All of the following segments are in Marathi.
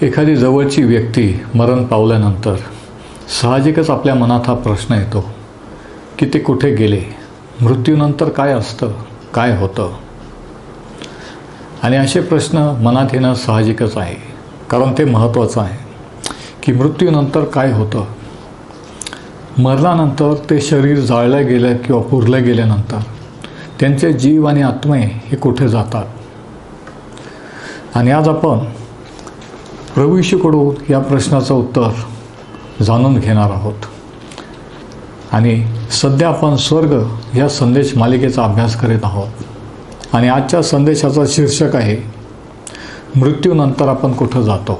एखादी जवळची व्यक्ती मरण पावल्यानंतर साहजिकच आपल्या मनात हा प्रश्न येतो की ते कुठे गेले, मृत्यूनंतर काय असतं, काय होतं. आणि असे प्रश्न मनात येणं साहजिकच आहे, कारण ते महत्त्वाचं आहे की मृत्यूनंतर काय होतं. मरणानंतर ते शरीर जाळलं गेलं किंवा पुरलं गेल्यानंतर त्यांचे जीव आणि आत्मे हे कुठे जातात. आणि आज आपण प्रभू येशूकडून या प्रश्नाचं उत्तर जाणून घेणार आहोत. आणि सध्या आपण स्वर्ग या संदेश मालिकेचा अभ्यास करीत आहोत. आणि आजच्या संदेशाचा शीर्षक आहे मृत्यूनंतर आपण कुठं जातो.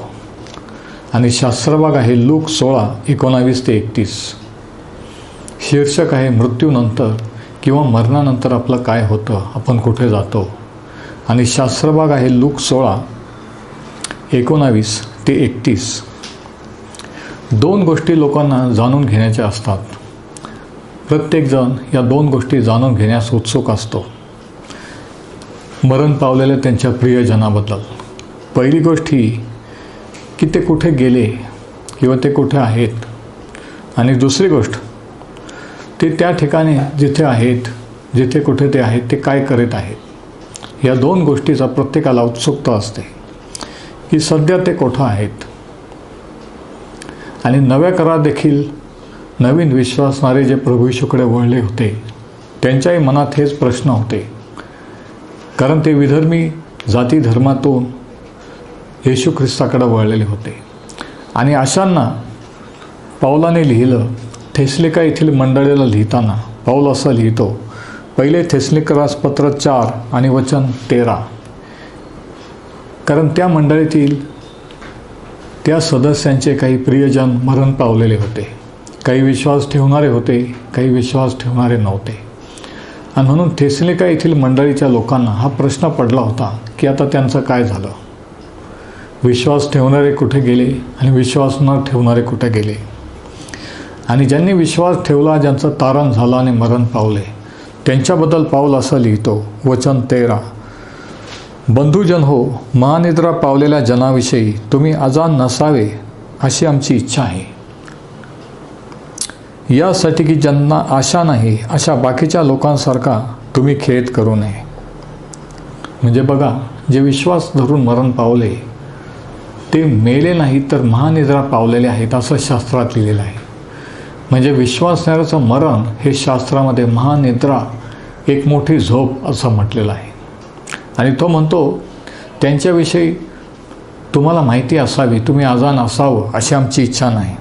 आणि शास्त्रभाग आहे लूक 16:19-31. शीर्षक आहे मृत्यूनंतर किंवा मरणानंतर आपलं काय होतं, आपण कुठे जातो. आणि शास्त्रभाग आहे लूक 16:19-31. दोन गोष्टी लोकांना जाणून घ्यायच्या असतात. प्रत्येकजण या दोन गोष्टी जाणून घेण्यास उत्सुक असतो. मरण पावलेल्या त्यांच्या प्रियजनाबद्दल. पहिली गोष्ट ही की ते कुठे गेले किंवा ते कुठे आहेत. आणि दुसरी गोष्ट ते त्या ठिकाणी जिथे आहेत, जिथे कुठे ते आहेत ते काय करीत आहेत. या दोन गोष्टीचा प्रत्येकाला उत्सुकता असते की सध्या ते कुठं आहेत. आणि नव्या करार देखील नवीन विश्वासणारे जे प्रभू येशूकडे वळले होते त्यांच्याही मनात हेच प्रश्न होते, कारण ते विधर्मी जाती धर्मातून येशू ख्रिस्ताकडे वळलेले होते. आणि अशांना पाऊलाने लिहिलं. थेसलिका येथील मंडळीला लिहिताना पाऊल असं लिहितो, पहिले थेसलिकरास पत्र 4 आणि वचन 13. कारण त्या मंडळीतील त्या सदस्यांचे काही प्रियजन मरण पावलेले होते. काही विश्वास ठेवणारे होते, काही विश्वास ठेवणारे नव्हते. आणि म्हणून थेसलिका येथील मंडळीच्या लोकांना हा प्रश्न पडला होता की आता त्यांचं काय झालं. विश्वास ठेवणारे कुठे गेले आणि विश्वास न ठेवणारे कुठे गेले. आणि ज्यांनी विश्वास ठेवला, ज्यांचं तारण झालं आणि मरण पावले, त्यांच्याबद्दल पाऊल असं लिहितो, वचन 13. बंधुजन हो, महानिद्रा पावलेल्या जनाविषयी तुम्ही अजाण नसावे अशी आमची इच्छा आहे. यासाठी की ज्यांना आशा नाही अशा बाकीच्या लोकांसारखा तुम्ही खेद करू नये. म्हणजे बघा, जे विश्वास धरून मरण पावले ते मेले नाहीत तर महानिद्रा पावलेले आहेत असं शास्त्रात लिहिलेलं आहे. म्हणजे विश्वासणाऱ्याचं मरण हे शास्त्रामध्ये महानिद्रा, एक मोठी झोप असं म्हटलेलं आहे. आणि तो म्हणतो त्यांच्याविषयी तुम्हाला माहिती असावी, तुम्ही अजाण असावं अशी आमची इच्छा नाही.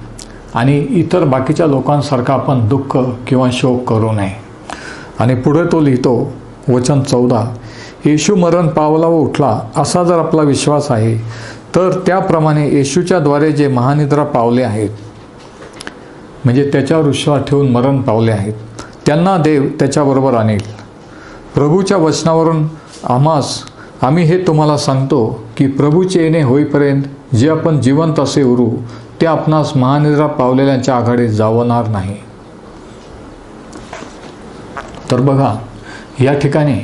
आणि इतर बाकीच्या लोकांसारखा आपण दुःख किंवा शोक करू नये. आणि पुढे तो लिहितो, वचन 14. येशू मरण पावला व उठला असा जर आपला विश्वास आहे तर त्याप्रमाणे येशूच्या द्वारे जे महानिद्रा पावले आहेत, म्हणजे त्याच्यावर विश्वास ठेवून मरण पावले आहेत, त्यांना देव त्याच्याबरोबर आणेल. प्रभूच्या वचनावरून आम्ही हे तुम्हाला सांगतो की प्रभूचे येणे होईपर्यंत जे आपण जिवंत असे उरू ते आपणास महानिद्रा पावलेल्यांच्या आघाडीत जावणार नाही. तर बघा, या ठिकाणी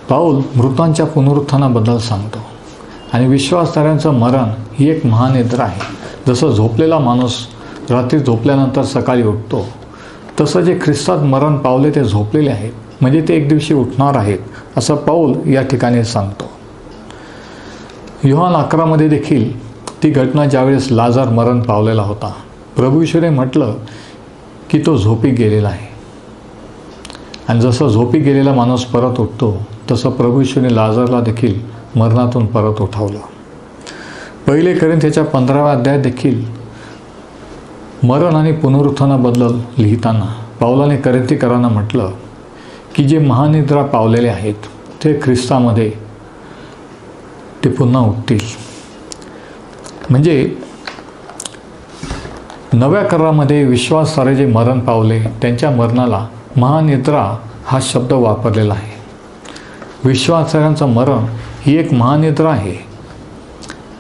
पाऊल मृतांच्या पुनरुत्थानाबद्दल सांगतो. आणि विश्वासधाऱ्यांचं मरण ही एक महानिद्रा आहे. जसं झोपलेला माणूस रात्री झोपल्यानंतर सकाळी उठतो, तसं जे ख्रिस्तात मरण पावले ते झोपलेले आहेत, म्हणजे ते एक दिवशी उठणार आहेत असं पाऊल या ठिकाणी सांगतो. योहान 11 देखील ती घटना, ज्यावेळेस लाजार मरण पावलेला होता, प्रभू येशूने म्हटलं की तो झोपी गेलेला आहे. आणि जसं झोपी गेलेला माणूस परत उठतो तसं प्रभू येशूने लाजारला देखील मरणातून परत उठवलं. पहिले कोरिंथीच्या 15व्या अध्यायात देखील मरण आणि पुनरुत्थानाबद्दल लिहिताना पाऊलाने कोरिंथीकरांना म्हटलं की जे महानिद्रा पावलेले आहेत ते ख्रिस्तामध्ये ते पुन्हा उठतील. म्हणजे नव्या करारामध्ये विश्वासारे जे मरण पावले त्यांच्या मरणाला महानिद्रा हा शब्द वापरलेला आहे. विश्वासाऱ्यांचं मरण ही एक महानिद्रा आहे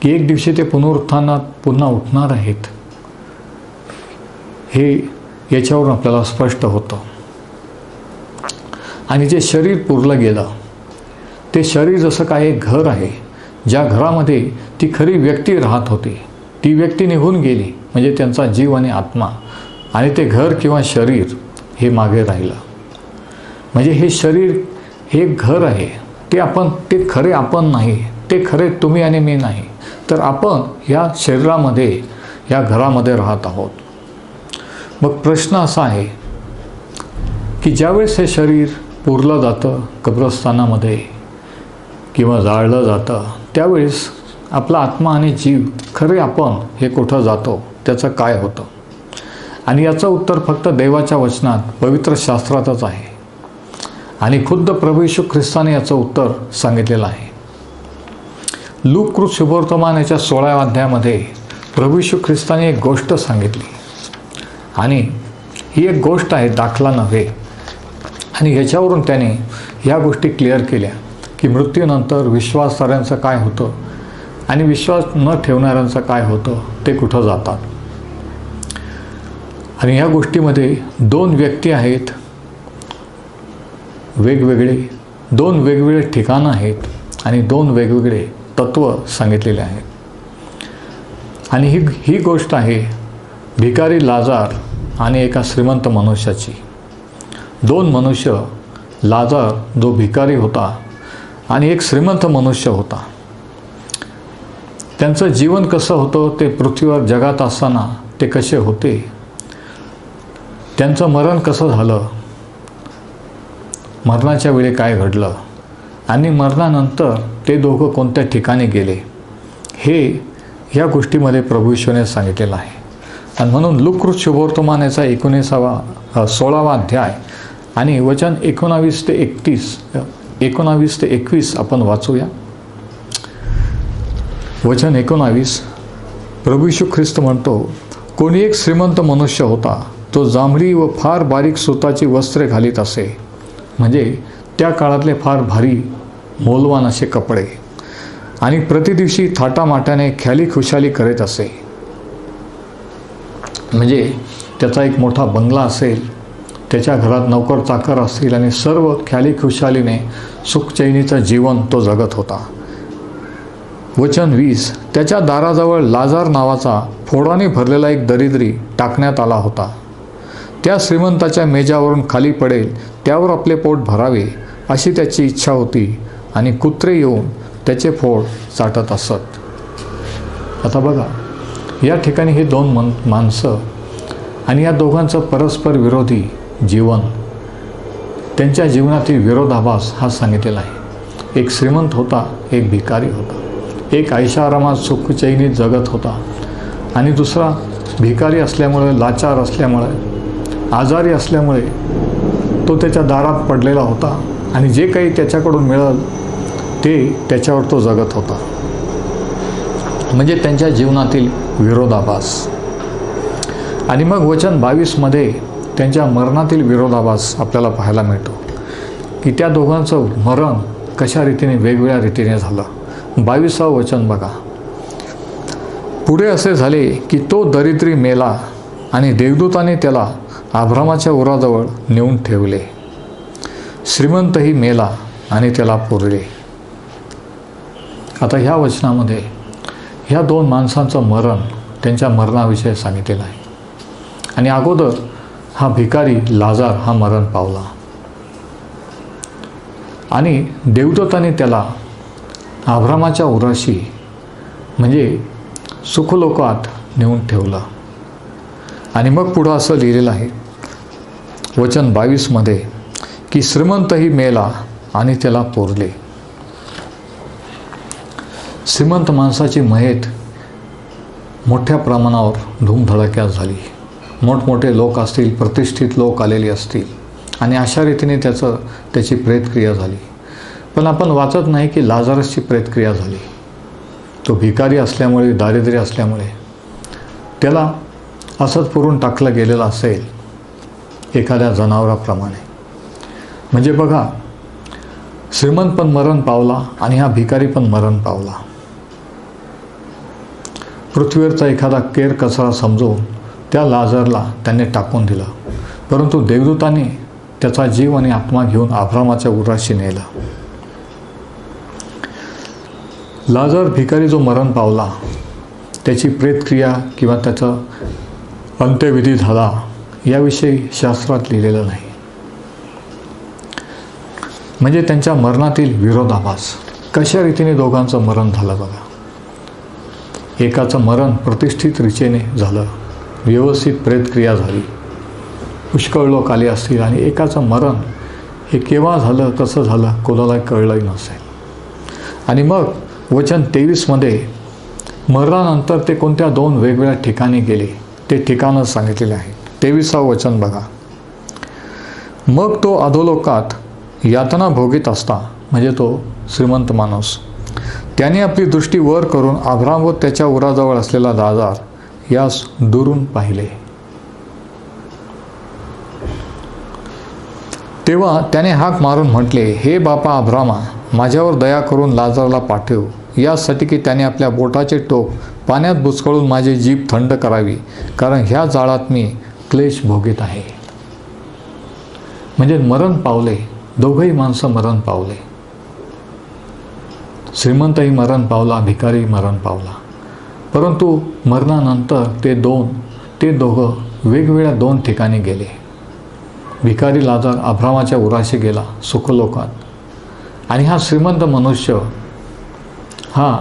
की एक दिवशी ते पुनरुत्थानात पुन्हा उठणार आहेत, हे याच्यावरून आपल्याला स्पष्ट होतं. आणि जे शरीर पुरलं गेलं ते शरीर जसं काय एक घर आहे ज्या घरामध्ये ती खरी व्यक्ती राहत होती ती व्यक्ती निघून गेली, म्हणजे त्यांचा जीव आणि आत्मा आणि ते घर किंवा शरीर हे मागे राहिलं. म्हणजे हे शरीर हे घर आहे, ते खरे आपण नाही, ते खरे तुम्ही आणि मी नाही, तर आपण या शरीरामध्ये या घरामध्ये राहत आहोत. मग प्रश्न असा आहे की ज्यावेळेस हे शरीर पुरलं जातं कब्रस्थानामध्ये किंवा जाळलं जातं, त्यावेळेस आपला आत्मा आणि जीव खरे आपण हे कुठं जातो, त्याचं काय होतं? आणि याचं उत्तर फक्त देवाच्या वचनात पवित्र शास्त्रातच आहे. आणि खुद्द प्रभू येशू ख्रिस्ताने याचं उत्तर सांगितलेलं आहे. लूक शुभवर्तमान याच्या 16व्या अध्यायामध्ये प्रभू येशू ख्रिस्ताने एक गोष्ट सांगितली आणि ही एक गोष्ट आहे, दाखला नव्हे. आणि ह्याच्यावरून त्याने ह्या गोष्टी क्लिअर केल्या की मृत्यूनंतर विश्वासार्ह्यांचं काय होतं आणि विश्वास न ठेवणाऱ्यांचं काय होतं, ते कुठं जातात. आणि ह्या गोष्टीमध्ये दोन व्यक्ती आहेत, दोन वेगवेगळे ठिकाणं आहेत आणि दोन वेगवेगळे तत्व सांगितलेले आहेत. आणि ही गोष्ट आहे भिकारी लाजार आणि एका श्रीमंत मनुष्याची. दोन मनुष्य, लाजार जो भिकारी होता आणि एक श्रीमंत मनुष्य होता. त्यांचं जीवन कसं होतं, ते पृथ्वीवर जगात असताना ते कसे होते, त्यांचं मरण कसं झालं, मरणाच्या वेळी काय घडलं आणि मरणानंतर ते दोघं कोणत्या ठिकाणी गेले, हे ह्या गोष्टीमध्ये प्रभू येशूने सांगितलेलं आहे. आणि म्हणून लूक शुभवर्तमान याचा 16वा अध्याय आणि वचन 19 ते 21 आपण वाचूया. वचन 19, प्रभू येशू ख्रिस्त म्हणतो, कोणी एक श्रीमंत मनुष्य होता, तो जांभळी व फार बारीक सुताची वस्त्रे घालीत असे. म्हणजे त्या काळातले फार भारी मौल्यवान असे कपडे, आणि प्रतिदिवशी थाटामाटाने ख्याली खुशाली करीत असे. म्हणजे त्याचा एक मोठा बंगला असेल, त्याच्या घरात नौकर चाकर असतील आणि सर्व ख्याली खुशालीने सुखचैनीचं जीवन तो जगत होता. वचन 20, त्याच्या दाराजवळ लाजार नावाचा फोडाने भरलेला एक दरिद्री टाकण्यात आला होता. त्या श्रीमंताच्या मेजावरून खाली पडेल त्यावर आपले पोट भरावे अशी त्याची इच्छा होती आणि कुत्रे येऊन त्याचे फोड चाटत असत. आता बघा, या ठिकाणी हे दोन माणसं आणि या दोघांचं परस्पर विरोधी जीवन, त्यांच्या जीवनातील विरोधाभास हा सांगितलेला आहे. एक श्रीमंत होता, एक भिकारी होता. एक ऐशाआरामात सुखचैनीत जगत होता आणि दुसरा भिकारी असल्यामुळे, लाचार असल्यामुळे, आजारी असल्यामुळे तो त्याच्या दारात पडलेला होता आणि जे काही त्याच्याकडून मिळेल ते त्याच्यावर तो जगत होता. म्हणजे त्यांच्या जीवनातील विरोधाभास. आणि मग वचन 22मध्ये त्यांच्या मरणातील विरोधाभास आपल्याला पाहायला मिळतो की त्या दोघांचं मरण कशा रीतीने वेगवेगळ्या रीतीने झालं. 22वा वचन बघा. पुढे असे झाले की तो दरिद्री मेला आणि देवदूताने त्याला अब्रामाच्या उराजवळ नेऊन ठेवले. श्रीमंतही मेला आणि त्याला पुरले. आता ह्या वचनामध्ये ह्या दोन माणसांचं मरण, त्यांच्या मरणाविषयी सांगितलेलं आहे. आणि अगोदर हा भिकारी लाजार हा मरण पावला आणि देवदूताने त्याला अब्रामाच्या उराशी म्हणजे सुखलोकात नेऊन ठेवलं. आणि मग पुढं असं लिहिलेलं आहे वचन 22मध्ये की श्रीमंतही मेला आणि त्याला पुरले. श्रीमंत माणसाची मयत मोठ्या प्रमाणावर धूमधडाक्यात झाली. मोठमोठे लोक असतील, प्रतिष्ठित लोक आलेले असतील आणि अशा रीतीने त्याची प्रेतक्रिया झाली. पण आपण वाचत नाही की लाजारसची प्रेतक्रिया झाली. तो भिकारी असल्यामुळे, दारिद्र्य असल्यामुळे त्याला असंच पुरून टाकलं गेलेलं असेल एखाद्या जनावराप्रमाणे. म्हणजे बघा, श्रीमंत पण मरण पावला आणि हा भिकारी पण मरण पावला. पृथ्वीवरचा एखादा केर कचरा समजून त्या लाजारला त्यांनी टाकून दिलं, परंतु देवदूताने त्याचा जीव आणि आत्मा घेऊन अब्रामाच्या उराशी नेला. लाजर भिकारी जो मरण पावला त्याची प्रेतक्रिया किंवा त्याचा अंत्यविधी झाला याविषयी शास्त्रात लिहिलेलं नाही. म्हणजे त्यांच्या मरणातील विरोधाभास. कशा रीतीने दोघांचं मरण झालं बघा. एकाचं मरण प्रतिष्ठित रीतीने झालं, व्यवस्थित प्रेतक्रिया झाली, पुष्कळ लोक आले असतील, आणि एकाचं मरण हे केव्हा झालं, कसं झालं, कोणाला कळलंही नसेल. आणि मग वचन 23मध्ये मरणानंतर ते कोणत्या 2 वेगवेगळ्या ठिकाणी गेले ते ठिकाणं सांगितलेले आहे. 23वे वचन बघा. मग तो अधोलोकात यातना भोगीत असता, म्हणजे तो श्रीमंत माणूस, त्याने आपली दृष्टी वर करून अब्राम व त्याच्या उराजवळ असलेला लाजार यास दुरून पाहिले. तेव्हा त्याने हाक मारून म्हटले, हे बापा अब्रामा, माझ्यावर दया करून लाजारला पाठव, यासाठी की त्याने आपल्या बोटाचे टोक पाण्यात बुचकळून माझी जीभ थंड करावी, कारण ह्या जाळात मी क्लेश भोगीत आहे. म्हणजे मरण पावले, दोघंही माणसं मरण पावले. श्रीमंतही मरण पावला, भिकारी मरण पावला. परंतु मरणानंतर ते दोघं वेगवेगळ्या 2 ठिकाणी गेले. भिकारी लाजार अब्रामाच्या उराशी गेला सुखलोकात, आणि हा श्रीमंत मनुष्य हा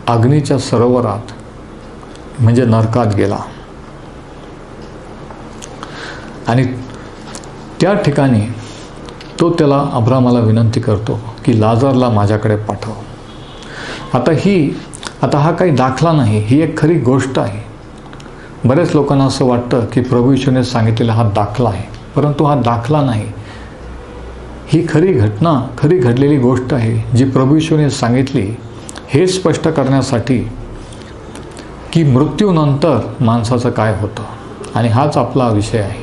अग्नीच्या सरोवरात म्हणजे नरकात गेला. आणि त्या ठिकाणी तो त्याला अब्रामाला विनंती करतो की लाजारला माझ्याकडे पाठव. आता हा काही दाखला नाही, ही एक खरी गोष्ट आहे. बरेच लोकांना असं वाटतं की प्रभू येशूने सांगितलेला हा दाखला आहे, परंतु हा दाखला नाही. ही खरी घटना, खरी घडलेली गोष्ट आहे जी प्रभू येशूने सांगितली, हे स्पष्ट करण्यासाठी की मृत्यूनंतर माणसाचं काय होतं. आणि हाच आपला विषय आहे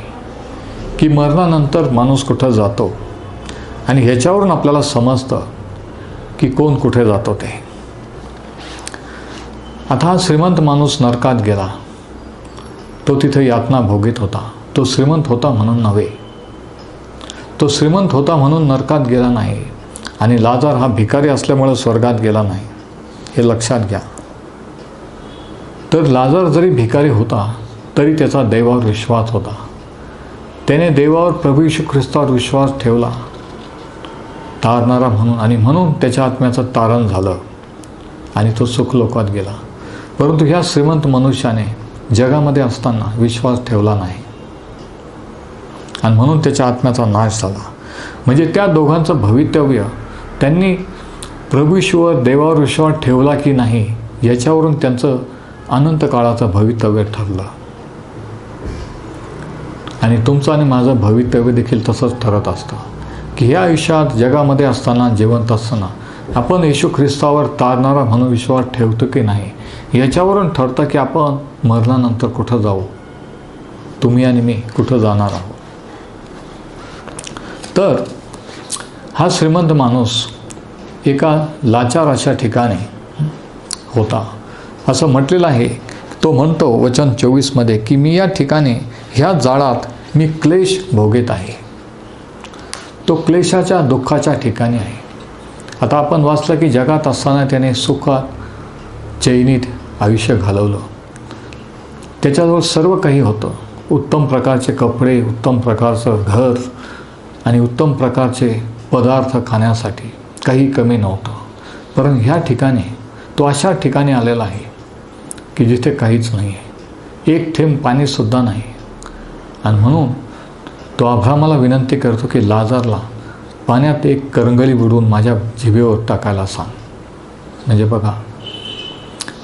की मरणानंतर माणूस कुठं जातो, आणि ह्याच्यावरून आपल्याला समजतं की कोण कुठे जातो ते. आता हा श्रीमंत माणूस नरकात गेला. तो तिथे यातना भोगीत होता. तो श्रीमंत होता म्हणून नव्हे, तो श्रीमंत होता म्हणून नरकात गेला नाही, आणि लाजार हा भिकारी असल्यामुळे स्वर्गात गेला नाही, हे लक्षात घ्या. तर लाजार जरी भिकारी होता तरी त्याचा देवावर विश्वास होता. त्याने देवावर प्रभू येशू ख्रिस्तावर विश्वास ठेवला तारणारा म्हणून, आणि म्हणून त्याच्या आत्म्याचं तारण झालं आणि तो सुखलोकात गेला. परंतु ह्या श्रीमंत मनुष्याने जगामध्ये असताना विश्वास ठेवला नाही, आणि म्हणून त्याच्या आत्म्याचा नाश झाला. म्हणजे त्या दोघांचं भवितव्य, त्यांनी प्रभू येशूवर देवावर विश्वास ठेवला की नाही याच्यावरून त्यांचं अनंत काळाचं भवितव्य ठरलं. आणि तुमचं आणि माझं भवितव्य देखील तसंच ठरत असतं की ह्या आयुष्यात जगामध्ये असताना, जिवंत असताना आपण येशू ख्रिस्तावर तारणारा म्हणून विश्वास ठेवतो की नाही याच्यावरून ठरतं की आपण मरणानंतर कुठं जाऊ, तुम्ही आणि मी कुठं जाणार आहोत. तर हा श्रीमंत माणूस एका लाचार अशा ठिकाणी होता. असं म्हटलेलं आहे, तो म्हणतो वचन 24मध्ये की मी या ठिकाणी ह्या जाळात मी क्लेश भोगीत आहे. तो क्लेशाच्या, दुःखाच्या ठिकाणी आहे. आता आपण वाचलं की जगात असताना त्याने सुखात, चैनीत आयुष्य घालवलं. त्याच्याजवळ सर्व काही होतं. उत्तम प्रकारचे कपडे, उत्तम प्रकारचं घर आणि उत्तम प्रकारचे पदार्थ खाण्यासाठी काही कमी नव्हतं. परंतु ह्या ठिकाणी तो अशा ठिकाणी आलेला आहे की जिथे काहीच नाही आहे, एक थेंब पाणीसुद्धा नाही. आणि म्हणून तो अब्रामाला विनंती करतो की लाजारला पाण्यात एक करंगली बुडवून माझ्या जिभेवर टाकायला सांग. म्हणजे बघा,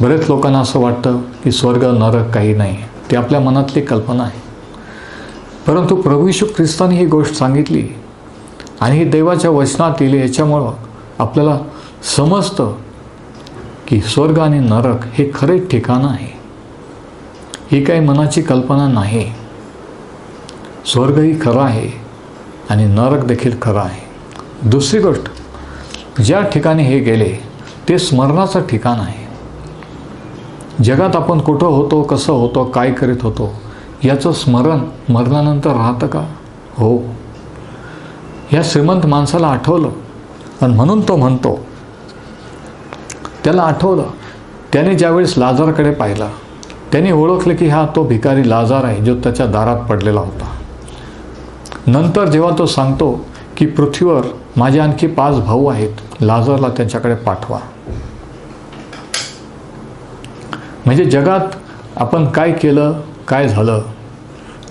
बरेच लोकांना असं वाटतं की स्वर्ग नरक काही नाही, ती आपल्या मनातली कल्पना आहे. परंतु प्रभू येशू ख्रिस्ताने ही गोष्ट सांगितली आणि ही देवाच्या वचनात लिहिली, याच्यामुळं आपल्याला समजतं की स्वर्ग आणि नरक हे खरे ठिकाणं आहे. ही काही मनाची कल्पना नाही. स्वर्गही खरं आहे आणि नरक देखील खरं आहे. दुसरी गोष्ट, ज्या ठिकाणी हे गेले ते स्मरणाचं ठिकाण आहे. जगात आपण कुठं होतो, कसं होतो, काय करीत होतो याचं स्मरण मरणानंतर राहतं का? हो. ह्या श्रीमंत माणसाला आठवलं आणि म्हणून तो म्हणतो त्याला आठवलं, त्याने ज्यावेळेस लाजारकडे पाहिलं, त्याने ओळखलं की हा तो भिकारी लाजार आहे जो त्याच्या दारात पडलेला होता. नंतर जेव्हा तो सांगतो की पृथ्वीवर माझे आणखी 5 भाऊ आहेत, लाजारला त्यांच्याकडे पाठवा. म्हणजे जगात आपण काय केलं, काय झालं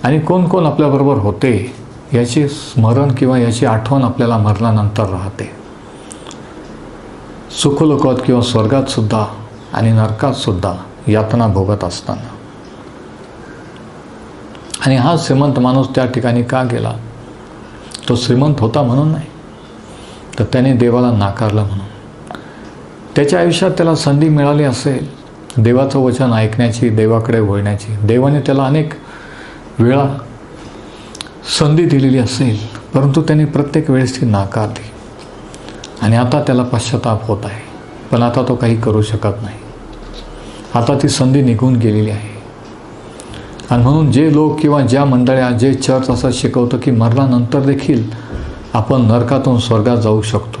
आणि कोण कोण आपल्याबरोबर होते याची स्मरण किंवा याची आठवण आपल्याला मरणानंतर राहते. सुखलोकात किंवा स्वर्गात सुद्धा आणि नरकात सुद्धा यातना भोगत असताना. आणि हा श्रीमंत माणूस त्या ठिकाणी का गेला? तो श्रीमंत होता म्हणून नाही, तर त्याने देवाला नाकारलं म्हणून. त्याच्या आयुष्यात त्याला संधी मिळाली असेल देवाचं वचन ऐकण्याची, देवाकडे वळण्याची. देवाने त्याला अनेक वेळा संधी दिलेली असेल, परंतु त्याने प्रत्येक वेळेस ती नाकारली. आणि आता त्याला पश्चाताप होत आहे, पण आता तो काही करू शकत नाही. आता ती संधी निघून गेलेली आहे. आणि म्हणून जे लोक किंवा ज्या मंडळ्या, जे चर्च असं शिकवतं की मरणानंतर देखील आपण नरकातून स्वर्गात जाऊ शकतो,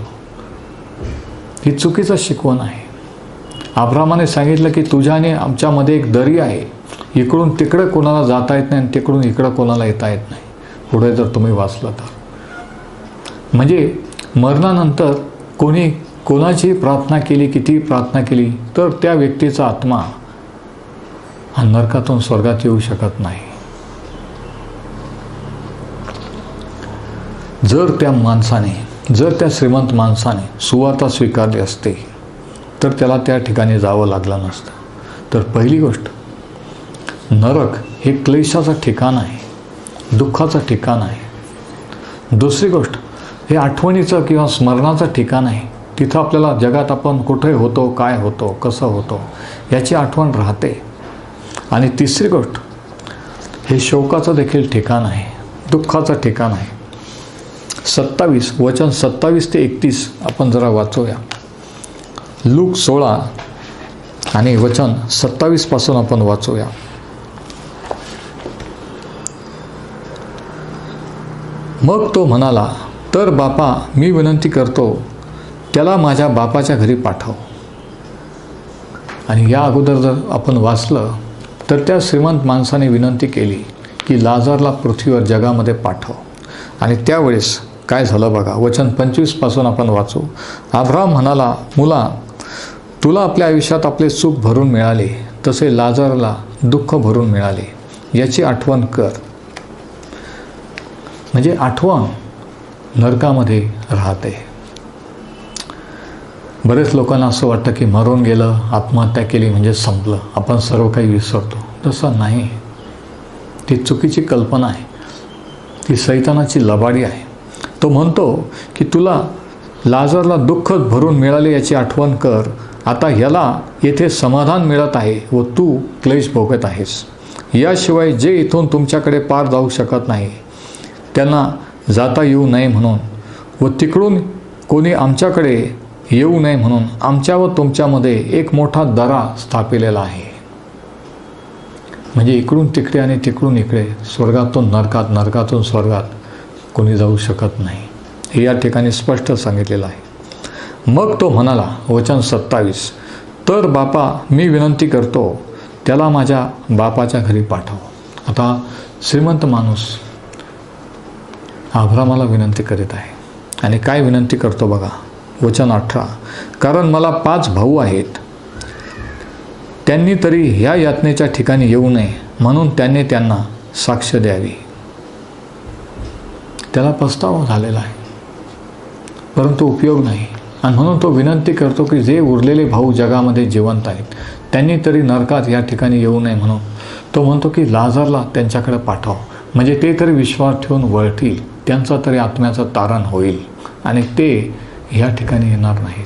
ही चुकीचं शिकवण आहे. अब्रामाने सांगितलं की तुझ्याने आमच्यामध्ये एक दरी आहे, इकडून तिकडे कोणाला जाता येत नाही आणि तिकडून इकडं कोणाला येता येत नाही. पुढे जर तुम्ही वाचलं तर म्हणजे मरणानंतर कोणी कोणाची प्रार्थना केली, किती प्रार्थना केली, तर त्या व्यक्तीचा आत्मा हा नरकातून स्वर्गात येऊ शकत नाही. जर त्या श्रीमंत माणसाने सुवार्ता स्वीकारली असते तर त्याला त्या ठिकाणी जावं लागलं नसतं. तर पहिली गोष्ट, नरक हे क्लेशाचं ठिकाण आहे, दुःखाचं ठिकाण आहे. दुसरी गोष्ट, हे आठवणीचं किंवा स्मरणाचं ठिकाण आहे. तिथं आपल्याला जगात आपण कुठे होतो, काय होतो, कसं होतो याची आठवण राहते. आणि तिसरी गोष्ट, हे शोकाचं देखील ठिकाण आहे, दुःखाचं ठिकाण आहे. 27 वचन 27 ते 31 आपण जरा वाचूया. लूक 16 आणि वचन 27 पासून आपण वाचूया. मग तो म्हणाला, तर बापा, मी विनंती करतो, त्याला माझ्या बापाच्या घरी पाठव. आणि या अगोदर जर आपण वाचलं तर त्या श्रीमंत माणसाने विनंती केली की लाजारला पृथ्वीवर जगामध्ये पाठव. आणि त्यावेळेस काय झालं बघा, वचन 25 पासून आपण वाचू. अब्राम म्हणाला, मुला, तुला आपल्या आयुष्यात आपले सुख भरून मिळाले, तसे लाजारला दुःख भरून मिळाले, याची आठवण कर. म्हणजे आठवण नरकामध्ये राहते. बरेच लोकांना असं वाटतं की मरून गेलं, आत्महत्या केली म्हणजे संपलं, आपण सर्व काही विसरतो. तसं नाही. ती चुकीची कल्पना आहे, ती सैतानाची लबाडी आहे. तो म्हणतो की तुला लाजारला दुःख भरून मिळाले याची आठवण कर. आता ह्याला येथे समाधान मिळत आहे व तू क्लेश भोगत आहेस. याशिवाय जे इथून तुमच्याकडे पार जाऊ शकत नाही त्यांना जाता येऊ नये म्हणून व तिकडून कोणी आमच्याकडे येऊ नये म्हणून आमच्या व तुमच्यामध्ये एक मोठा दरा स्थापिलेला आहे. म्हणजे इकडून तिकडे आणि तिकडून इकडे, स्वर्गातून नरकात, नरकातून स्वर्गात कोणी जाऊ शकत नाही, हे या ठिकाणी स्पष्ट सांगितलेलं आहे. मग तो म्हणाला, वचन 27, तर बापा, मी विनंती करतो, त्याला माझ्या बापाच्या घरी पाठव. आता श्रीमंत माणूस अब्रामाला विनंती करीत आहे. आणि काय विनंती करतो बघा, वचन 18, कारण मला 5 भाऊ आहेत, त्यांनी तरी ह्या यातनेच्या ठिकाणी येऊ नये म्हणून त्यांना साक्ष द्यावी. त्याला पस्तावा झालेला आहे, परंतु उपयोग नाही. आणि म्हणून तो विनंती करतो की जे उरलेले भाऊ जगामध्ये जिवंत आहेत त्यांनी तरी नरकात या ठिकाणी येऊ नये म्हणून तो म्हणतो की लाजारला त्यांच्याकडे पाठव, म्हणजे ते तरी विश्वास ठेवून वळतील, त्यांचा तरी आत्म्याचं तारण होईल आणि ते ह्या ठिकाणी येणार नाहीत.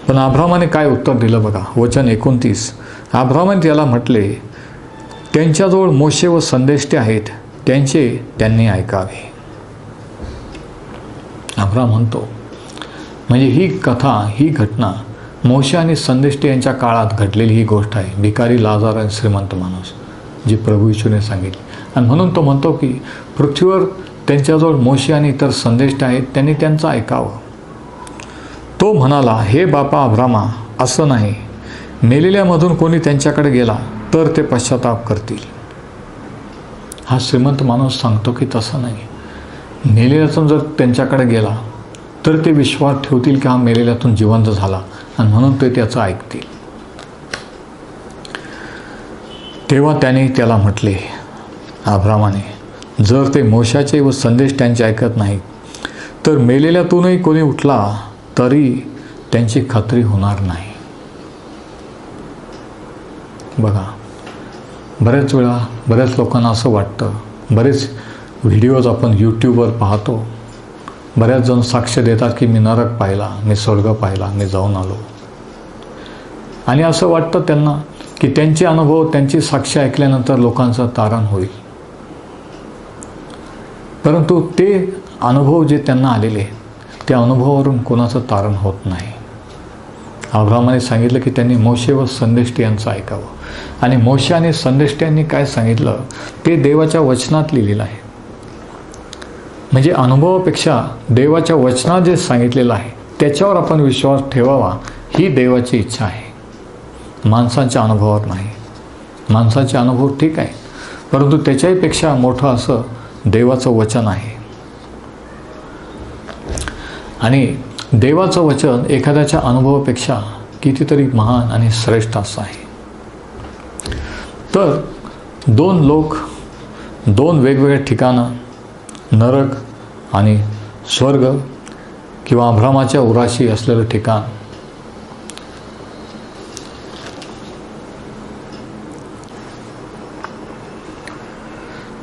पण अब्रामाने काय उत्तर दिलं बघा, वचन 29, अब्रामाने त्याला म्हटले, त्यांच्याजवळ मोशे व संदेष्टे आहेत, त्यांचे त्यांनी ऐकावे. अब्राम म्हणतो, म्हणजे ही कथा, ही घटना मोशे आणि संदेष्टे यांच्या काळात घडलेली ही गोष्ट आहे. भिकारी, लाजार आणि श्रीमंत माणूस, जी प्रभू येशूने सांगितली. आणि म्हणून तो म्हणतो की पृथ्वीवर त्यांच्याजवळ मोशे आणि इतर संदेष्टे आहेत, त्यांनी त्यांचं ऐकावं. तो तो म्हणाला, हे बापा अब्रामा, असं नाही. मेलेल्यामधून कोणी त्यांच्याकडे गेला तर ते पश्चाताप करतील. हा श्रीमंत माणूस सांगतो की तसं नाही. मेलेल्यातून जर त्यांच्याकडे गेला तर ते विश्वास ठेवतील की हा मेलेल्यातून जिवंत झाला आणि म्हणून ते त्याचं ऐकतील. तेव्हा त्याने त्याला म्हटले, अब्रामाने, जर ते मोशाचे व संदेश त्यांचे ऐकत नाहीत तर मेलेल्यातूनही कोणी उठला तरी त्यांची खात्री होणार नाही. बघा, बऱ्याच वेळा बऱ्याच लोकांना असं वाटतं, बरेच व्हिडिओज आपण यूट्यूबवर पाहतो, बऱ्याच जण साक्ष देतात की मी नरक पाहिला, मी स्वर्ग पाहिला, मी जाऊन आलो. आणि असं वाटतं त्यांना की त्यांचे अनुभव, त्यांची साक्ष ऐकल्यानंतर लोकांचं तारण होईल. परंतु ते अनुभव जे त्यांना आलेले, त्या अनुभवावरून कोणाचं तारण होत नाही. अब्रामाने सांगितलं की त्यांनी मोशे व संदेष्टी यांचं ऐकावं. आणि मोशे आणि संदेष्टी यांनी काय सांगितलं ते देवाच्या वचनात लिहिलेलं आहे. म्हणजे अनुभवापेक्षा देवाच्या वचनात जे सांगितलेलं आहे त्याच्यावर आपण विश्वास ठेवावा, ही देवाची इच्छा आहे, माणसांच्या अनुभवावर नाही. माणसाचे अनुभव ठीक आहे, परंतु त्याच्याहीपेक्षा मोठं असं देवाचं वचन आहे. आणि देवाचं वचन एखाद्याच्या अनुभवापेक्षा कितीतरी महान आणि श्रेष्ठ असं आहे. तर दोन लोक, दोन वेगवेगळ्या ठिकाणं, नरक आणि स्वर्ग किंवा अब्रामाच्या उराशी असलेलं ठिकाण,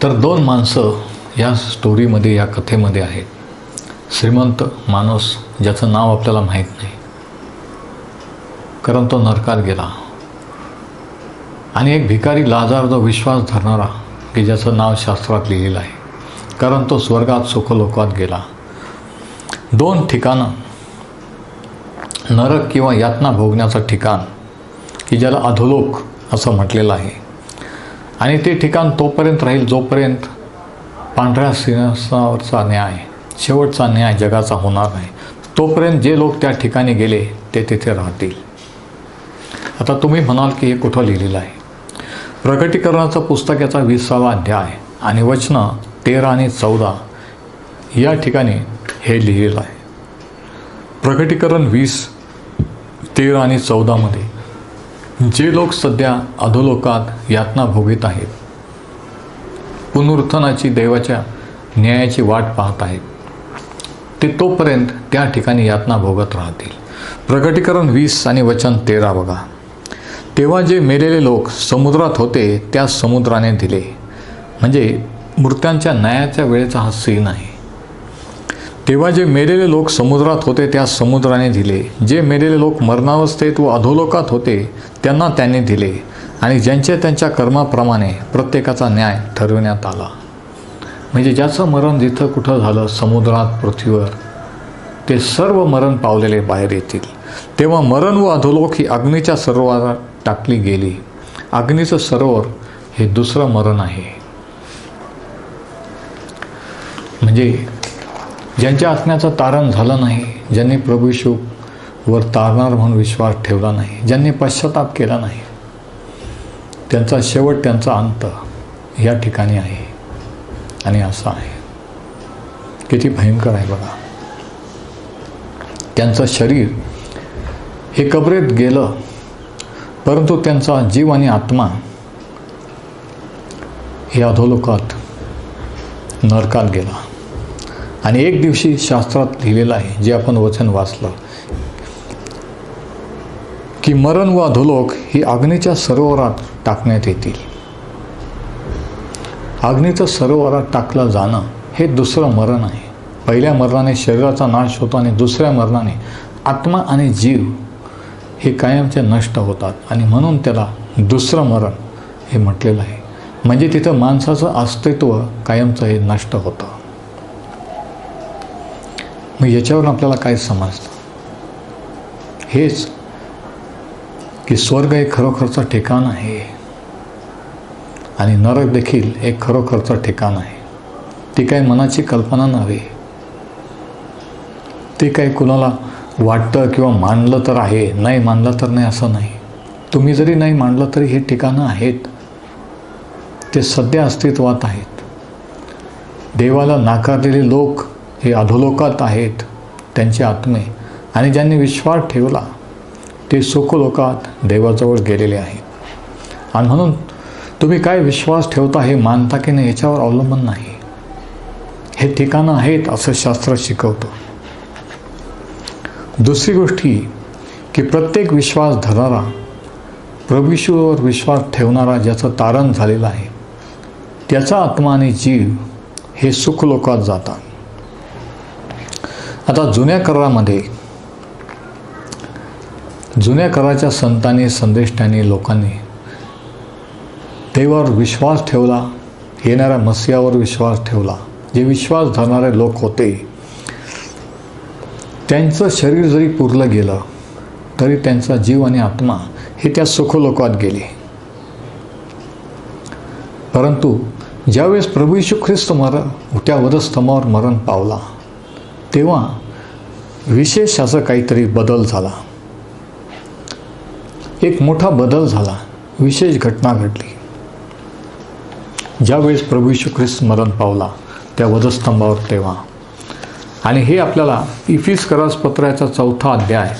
तर दोन माणसं या स्टोरीमध्ये, या कथेमध्ये आहेत. श्रीमंत माणूस ज्याचं नाव आपल्याला माहीत नाही, कारण तो नरकात गेला. आणि एक भिकारी लाजार, जो विश्वास धरणारा, की ज्याचं नाव शास्त्रात लिहिलेलं आहे, कारण तो स्वर्गात सुखलोकात गेला. दोन ठिकाणं, नरक किंवा यातना भोगण्याचं ठिकाण, की ज्याला अधोलोक असं म्हटलेलं आहे. आणि ते ठिकाण तोपर्यंत राहील जोपर्यंत पांढऱ्या सिंहासनावरचा न्याय, शेवटचा न्याय जगाचा होणार नाही. तोपर्यंत जे लोक त्या ठिकाणी गेले ते तिथे राहतील. आता तुम्ही म्हणाल की हे कुठं लिहिलेलं आहे? प्रकटीकरणाचं पुस्तक याचा 20वा अध्याय आणि वचनं 13 आणि 14 या ठिकाणी हे लिहिलेलं आहे. प्रकटीकरण 20:13 आणि 14मध्ये जे लोक सध्या अधोलोकात यातना भोगीत आहेत, पुनरुत्थानाची, देवाच्या न्यायाची वाट पाहत आहेत, ते तोपर्यंत त्या ठिकाणी यातना भोगत राहतील. प्रकटीकरण 20 आणि वचन 13 बघा. तेव्हा जे मेलेले लोक समुद्रात होते त्या समुद्राने दिले. म्हणजे मृत्यांच्या न्यायाच्या वेळेचा हा सीन आहे. तेव्हा जे मेलेले लोक समुद्रात होते त्या समुद्राने दिले. जे मेलेले लोक मरणावस्थेत व अधोलोकात होते त्यांना त्याने दिले. आणि ज्यांच्या त्यांच्या कर्माप्रमाणे प्रत्येकाचा न्याय ठरविण्यात आला. म्हणजे ज्याचं मरण जिथं कुठं झालं, समुद्रात, पृथ्वीवर, ते सर्व मरण पावलेले बाहेर येतील. तेव्हा मरण व अधोलोक ही अग्नीच्या सरोवरात टाकली गेली. अग्नीचं सरोवर हे दुसरं मरण आहे. म्हणजे ज्यांच्या आत्म्याचं तारण झालं नाही, ज्यांनी प्रभू येशूवर तारणार म्हणून विश्वास ठेवला नाही, ज्यांनी पश्चाताप केला नाही, त्यांचा शेवट, त्यांचा अंत या ठिकाणी आहे. आणि असं आहे, किती भयंकर आहे बघा. त्यांचं शरीर हे कबरेत गेलं, परंतु त्यांचा जीव आणि आत्मा हे अधोलोकात, नरकात गेला. आणि एक दिवशी शास्त्रात लिहिलेलं आहे, जे आपण वचन वाचलं, की मरण व अधोलोक ही अग्नीच्या सरोवरात टाकण्यात येतील. अग्नीचं सरोवरात टाकलं जाणं हे दुसरं मरण आहे. पहिल्या मरणाने शरीराचा नाश होतो आणि दुसऱ्या मरणाने आत्मा आणि जीव हे कायमचे नष्ट होतात. आणि म्हणून त्याला दुसरं मरण हे म्हटलेलं आहे. म्हणजे तिथं माणसाचं अस्तित्व कायमचं हे नष्ट होतं. मग याच्यावरून आपल्याला काय समजतं? हेच की स्वर्ग एक खरोखरचं ठिकाण आहे आणि नरक देखील एक खरोखरचं ठिकाण आहे. ती काही मनाची कल्पना नव्हे, ती काही कुणाला वाटतं किंवा मानलं तर आहे, नाही मानलं तर नाही असं नाही. तुम्ही जरी नाही मानलं तरी हे ठिकाणं आहेत, ते सध्या अस्तित्वात आहेत. देवाला नाकारलेले लोक हे अधोलोकात आहेत, त्यांचे आत्मे, आणि ज्यांनी विश्वास ठेवला ते सुखलोकात देवाजवळ गेलेले आहेत. आणि म्हणून तुम्ही काय विश्वास ठेवता, हे मानता की नाही याच्यावर अवलंबन नाही. हे ठिकाणं आहेत असं शास्त्र शिकवतं. दुसरी गोष्ट ही की प्रत्येक विश्वास धरणारा, प्रभू येशूवर विश्वास ठेवणारा, ज्याचं तारण झालेलं आहे, त्याचा आत्मा आणि जीव हे सुखलोकात जातात. आता जुन्या कराच्या संतांनी, संदेष्टांनी, लोकांनी देवावर विश्वास ठेवला, येणाऱ्या मसीहावर विश्वास ठेवला. जे विश्वास धरणारे लोक होते, त्यांचं शरीर जरी पुरलं गेलं तरी त्यांचा जीव आणि आत्मा हे त्या सुखलोकात गेले. परंतु ज्यावेळेस प्रभू येशू ख्रिस्त त्या वधस्तंभावर मरण पावला, तेव्हा विशेष असं काहीतरी बदल झाला. एक मोठा बदल झाला, विशेष घटना घडली. ज्यावेळेस प्रभू येशू ख्रिस्त मरण पावला त्या वधस्तंभावर, तेव्हा, आणि हे आपल्याला इफिसकरास पत्राचा 4 अध्याय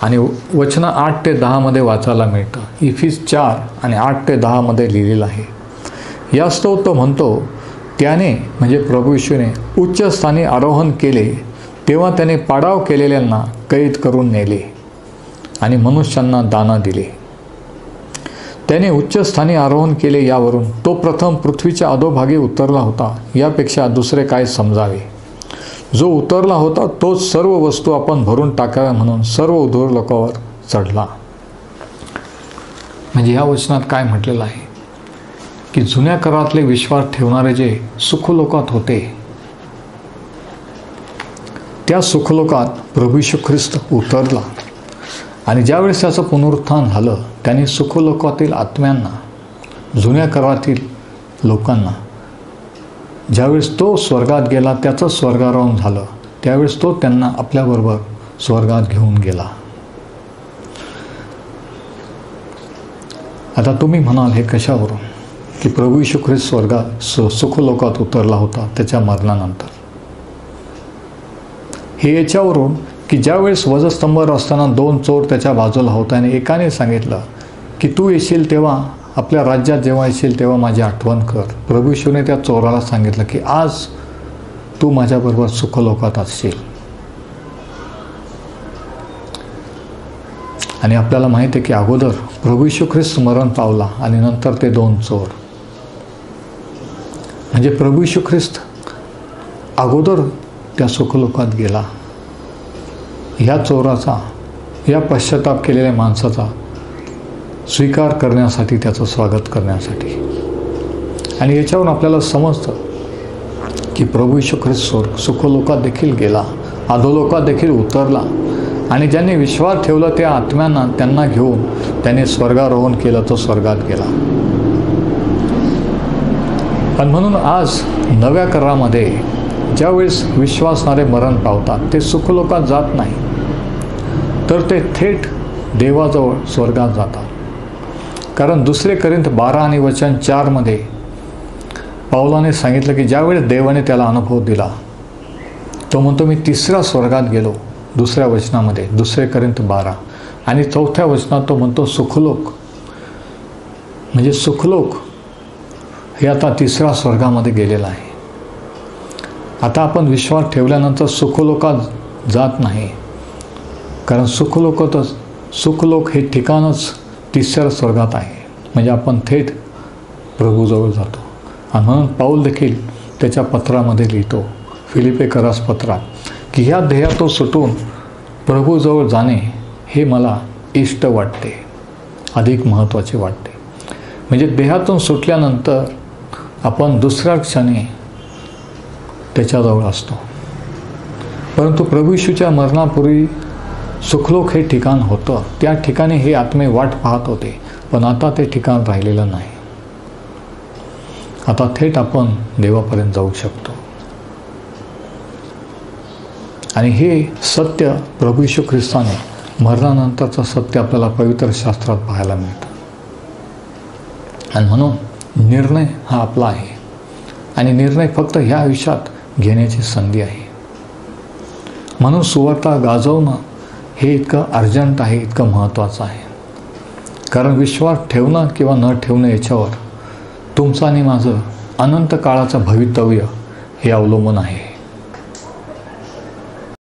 आणि वचनं 8 ते 10 मध्ये वाचायला मिळतं. इफिस 4 आणि 8 ते 10 मध्ये लिहिलेलं आहे. यास्तव तो म्हणतो, त्याने म्हणजे प्रभू येशूने उच्च स्थानी आरोहण केले, तेव्हा त्याने पाडाव केलेल्यांना कैद करून नेले आणि मनुष्यांना दाना दिले. त्याने उच्च स्थानी आरोहण केले यावरून तो प्रथम पृथ्वीच्या अधोभागी उतरला होता, यापेक्षा दुसरे काय समजावे. जो उतरला होता तोच सर्व वस्तू आपण भरून टाकाव्या म्हणून सर्व उर्ध्वलोकावर चढला. म्हणजे ह्या वचनात काय म्हटलेलं आहे की जुन्या करातले विश्वास ठेवणारे जे सुखलोकात होते, त्या सुखलोकात प्रभू येशू ख्रिस्त उतरला. आणि ज्यावेळेस त्याचं पुनरुत्थान झालं, त्यांनी सुखलोकातील आत्म्यांना, जुन्या करातील लोकांना, ज्यावेळेस तो स्वर्गात गेला, त्याचं स्वर्गारोहण झालं, त्यावेळेस तो त्यांना आपल्याबरोबर स्वर्गात घेऊन गेला. आता तुम्ही म्हणाल हे कशावरून की प्रभू येशू ख्रिस्त स्वर्गात सुखलोकात उतरला होता त्याच्या मरणानंतर. हे याच्यावरून की ज्यावेळेस वधस्तंभावर असताना 2 चोर त्याच्या बाजूला होता आणि एकाने सांगितलं की तू येशील तेव्हा, आपल्या राज्यात जेव्हा येशील तेव्हा माझी आठवण कर. प्रभू येशूने त्या चोराला सांगितलं की आज तू माझ्याबरोबर सुखलोकात असशील. आणि आपल्याला माहिती आहे की अगोदर प्रभू येशू ख्रिस्त मरण पावला आणि नंतर ते 2 चोर. म्हणजे प्रभू येशू ख्रिस्त अगोदर त्या सुखलोकात गेला. ह्या चोराचा, या पश्चाताप केलेल्या माणसाचा स्वीकार करण्यासाठी, त्याचं स्वागत करण्यासाठी. आणि याच्यावरून आपल्याला समजतं की प्रभू येशू ख्रिस्त सुखलोकात देखील गेला, अधोलोकात देखील उतरला, आणि ज्यांनी विश्वास ठेवला त्या आत्म्यांना, त्यांना घेऊन त्याने स्वर्गारोहण केलं, तो स्वर्गात गेला. आणि म्हणून आज नव्या करामध्ये ज्यावेळेस विश्वासणारे मरण पावतात, ते सुखलोकात जात नाही, तर ते थेट देवाजवळ स्वर्गात जातात. कारण 2 कोरिंथ 12 आणि वचन 4 मध्ये पाऊलाने सांगितलं की ज्यावेळेस देवाने त्याला अनुभव दिला, तो म्हणतो मी 3ऱ्या स्वर्गात गेलो. 2ऱ्या वचनामध्ये 2 कोरिंथ 12 आणि 4थ्या वचनात तो म्हणतो सुखलोक. म्हणजे सुखलोक हे आता 3ऱ्या स्वर्गामध्ये गेलेलं आहे. आता आपण विश्वास ठेवल्यानंतर सुखलोकात जात नाही, कारण सुखलोक हे ठिकाणच 3ऱ्या स्वर्गात आहे. म्हणजे आपण थेट प्रभूजवळ जातो. आणि म्हणून पाऊल देखील त्याच्या पत्रामध्ये लिहितो, फिलिप्पेकरास पत्रात, की ह्या ध्येयातून सुटून प्रभूजवळ जाणे हे मला इष्ट वाटते, अधिक महत्त्वाचे वाटते. म्हणजे देहातून सुटल्यानंतर आपण दुसऱ्या क्षणी त्याच्याजवळ असतो. परंतु प्रभू येशूच्या मरणापूर्वी सुखलोक हे ठिकाण होतं. त्या ठिकाणी हे आत्मे वाट पाहत होते, पण आता ते ठिकाण राहिलेलं नाही. आता थेट आपण देवापर्यंत जाऊ शकतो. आणि हे सत्य प्रभू येशू ख्रिस्ताने मरणानंतरचं सत्य आपल्याला पवित्र शास्त्रात पाहायला मिळतं. आणि म्हणून निर्णय हा आपला आहे आणि निर्णय फक्त ह्या आयुष्यात घेण्याची संधी आहे. म्हणून सुवार्ता गाजवणं हे इतकं अर्जंट आहे, इतकं महत्त्वाचं आहे. कारण विश्वास ठेवणं किंवा न ठेवणं याच्यावर तुमचं आणि माझं अनंत काळाचं भवितव्य हे अवलंबून आहे.